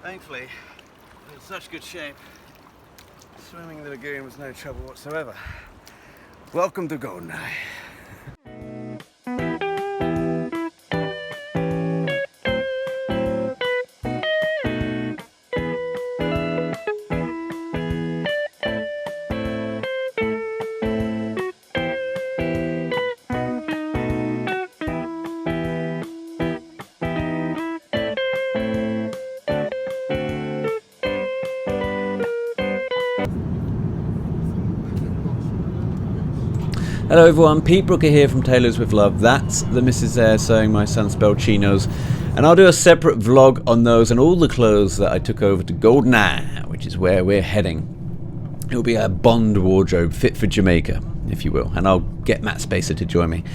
Thankfully, in such good shape, swimming in the lagoon was no trouble whatsoever. Welcome to Goldeneye. Hello everyone, Pete Brooker here from Tailors with Love. That's the missus there sewing my son's bell chinos, and I'll do a separate vlog on those and all the clothes that I took over to Goldeneye, which is where we're heading. It will be a Bond wardrobe fit for Jamaica, if you will, and I'll get Matt Spaiser to join me.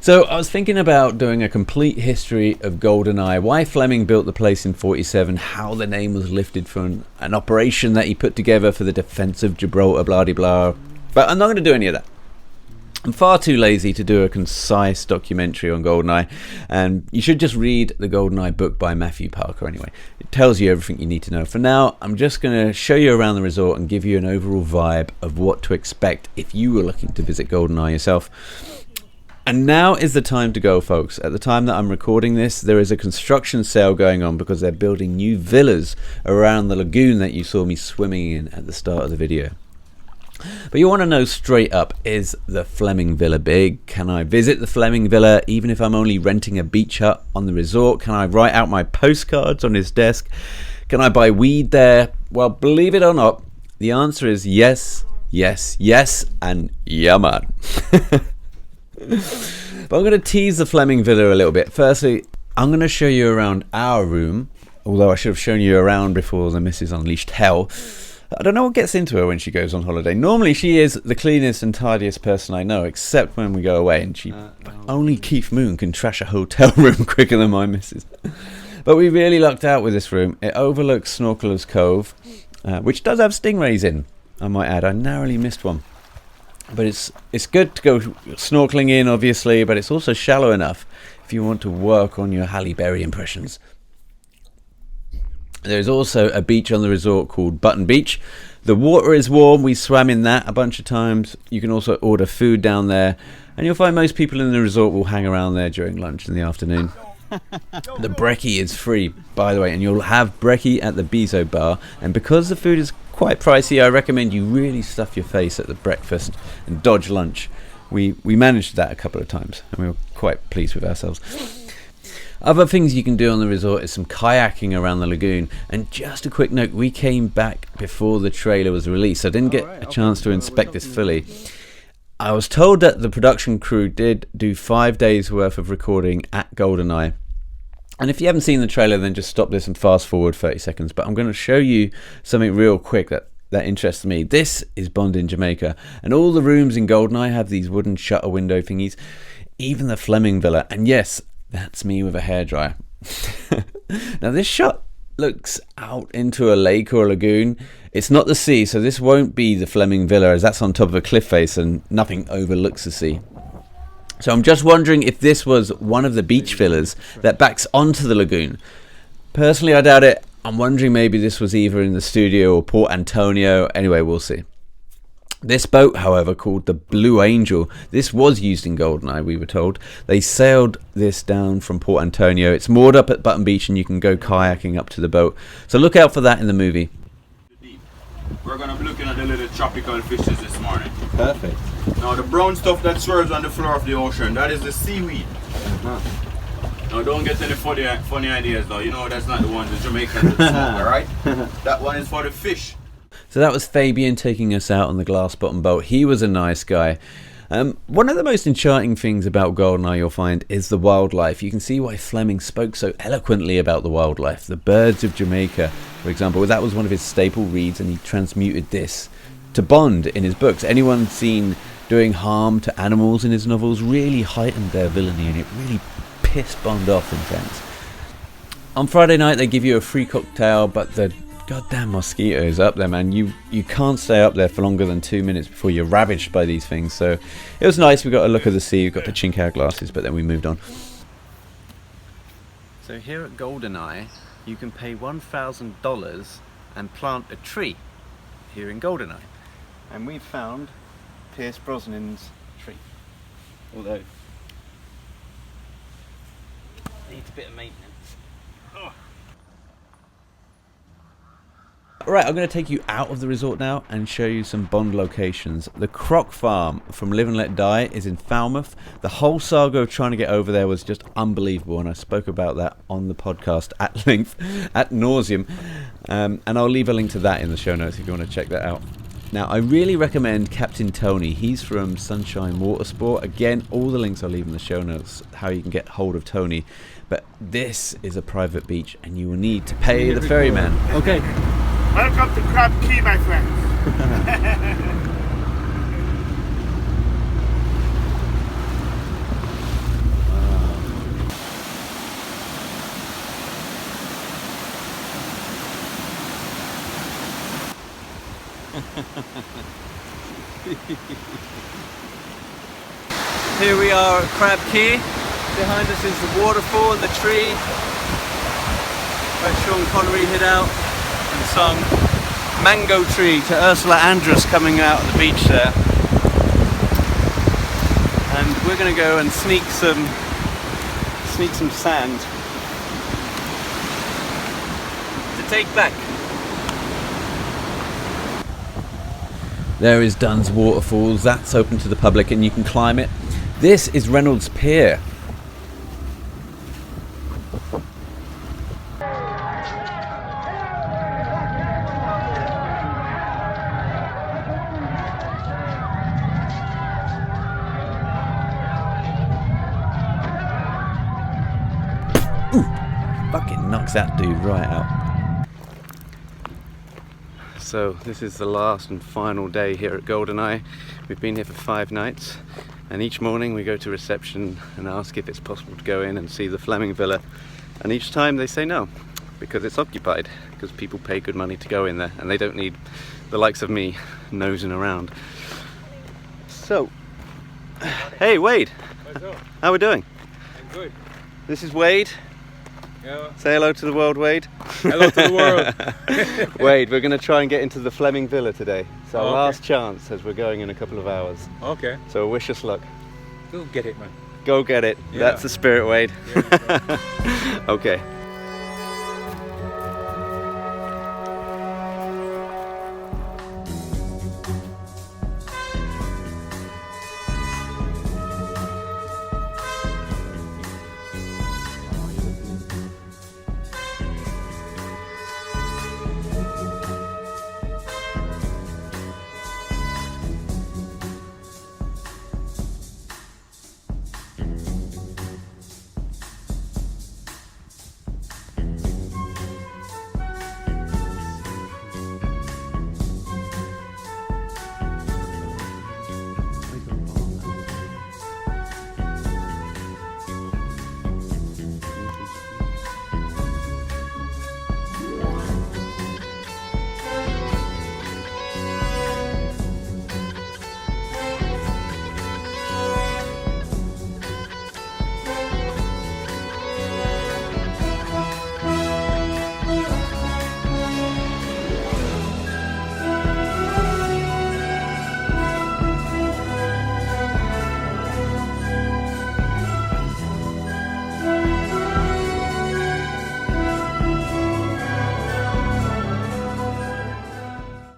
So I was thinking about doing a complete history of Goldeneye, why Fleming built the place in '47, how the name was lifted from an operation that he put together for the defense of Gibraltar, blah de blah, but I'm not going to do any of that. I'm far too lazy to do a concise documentary on Goldeneye, and you should just read the Goldeneye book by Matthew Parker anyway. It tells you everything you need to know. For now, I'm just going to show you around the resort and give you an overall vibe of what to expect if you were looking to visit Goldeneye yourself. And now is the time to go, folks. At the time that I'm recording this, there is a construction sale going on because they're building new villas around the lagoon that you saw me swimming in at the start of the video. But you want to know straight up, is the Fleming Villa big? Can I visit the Fleming Villa even if I'm only renting a beach hut on the resort? Can I write out my postcards on his desk? Can I buy weed there? Well, believe it or not, the answer is yes, yes, yes, and yeah man. But I'm going to tease the Fleming Villa a little bit. Firstly, I'm going to show you around our room, although I should have shown you around before the missus unleashed hell. I don't know what gets into her when she goes on holiday. Normally she is the cleanest and tidiest person I know, except when we go away, and only Keith Moon can trash a hotel room quicker than my missus. But we really lucked out with this room. It overlooks Snorkeler's Cove, which does have stingrays in, I might add. I narrowly missed one. But it's good to go snorkeling in, obviously, but it's also shallow enough if you want to work on your Halle Berry impressions. There's also a beach on the resort called Button Beach. The water is warm. We swam in that a bunch of times. You can also order food down there, and you'll find most people in the resort will hang around there during lunch in the afternoon. The brekkie is free, by the way, and you'll have brekkie at the Bizo bar. And because the food is quite pricey, I recommend you really stuff your face at the breakfast and dodge lunch. We managed that a couple of times, and we were quite pleased with ourselves. Other things you can do on the resort is some kayaking around the lagoon. And just a quick note, we came back before the trailer was released, so I didn't get a chance to inspect this fully. I was told that the production crew did do 5 days worth of recording at Goldeneye. And if you haven't seen the trailer, then just stop this and fast forward 30 seconds. But I'm going to show you something real quick that interests me. This is Bond in Jamaica, and all the rooms in Goldeneye have these wooden shutter window thingies, even the Fleming Villa. And yes, that's me with a hairdryer. Now this shot looks out into a lake or a lagoon. It's not the sea, so this won't be the Fleming Villa, as that's on top of a cliff face and nothing overlooks the sea. So I'm just wondering if this was one of the beach villas that backs onto the lagoon. Personally, I doubt it. I'm wondering maybe this was either in the studio or Port Antonio. Anyway, we'll see. This boat, however, called the Blue Angel, this was used in Goldeneye, we were told. They sailed this down from Port Antonio. It's moored up at Button Beach, and you can go kayaking up to the boat. So look out for that in the movie. We're going to be looking at the little tropical fishes this morning. Perfect. Now the brown stuff that swerves on the floor of the ocean, that is the seaweed. Now don't get any funny ideas though, you know that's not the one the Jamaicans smoke, alright? That one is for the fish. So that was Fabian taking us out on the glass bottom boat. He was a nice guy. One of the most enchanting things about Goldeneye you'll find is the wildlife. You can see why Fleming spoke so eloquently about the wildlife. The birds of Jamaica, for example, that was one of his staple reads, and he transmuted this to Bond in his books. Anyone seen doing harm to animals in his novels really heightened their villainy, and it really pissed Bond off in fact. On Friday night they give you a free cocktail, but the goddamn mosquitoes up there, man. You can't stay up there for longer than 2 minutes before you're ravaged by these things. So it was nice. We got a look of the sea, we got to chink our glasses, but then we moved on. So here at Goldeneye, you can pay $1,000 and plant a tree here in Goldeneye. And we've found Pierce Brosnan's tree. Although needs a bit of maintenance. Right, I'm going to take you out of the resort now and show you some Bond locations. The Croc Farm from Live and Let Die is in Falmouth. The whole saga of trying to get over there was just unbelievable, and I spoke about that on the podcast at length, at nauseum. And I'll leave a link to that in the show notes if you want to check that out. Now, I really recommend Captain Tony. He's from Sunshine Watersport. Again, all the links I'll leave in the show notes, how you can get hold of Tony. But this is a private beach, and you will need to pay the ferryman. Okay. Welcome to Crab Key, my friends. Here we are at Crab Key. Behind us is the waterfall and the tree where Sean Connery hid out and sung Mango Tree to Ursula Andress coming out of the beach there. And we're going to go and sneak some sand to take back. There is Dunn's Waterfalls. That's open to the public and you can climb it. This is Reynolds Pier. Fucking knocks that dude right out. So this is the last and final day here at Goldeneye. We've been here for 5 nights, and each morning we go to reception and ask if it's possible to go in and see the Fleming Villa, and each time they say no, because it's occupied, because people pay good money to go in there and they don't need the likes of me nosing around. So, hey Wade, What's up? how we doing? I'm good. This is Wade. Yeah. Say hello to the world, Wade. Hello to the world. Wade, we're going to try and get into the Fleming Villa today. It's our Okay. last chance as we're going in a couple of hours. Okay. So wish us luck. Go get it, man. Go get it. Yeah. That's the spirit, Wade. Yeah. Okay.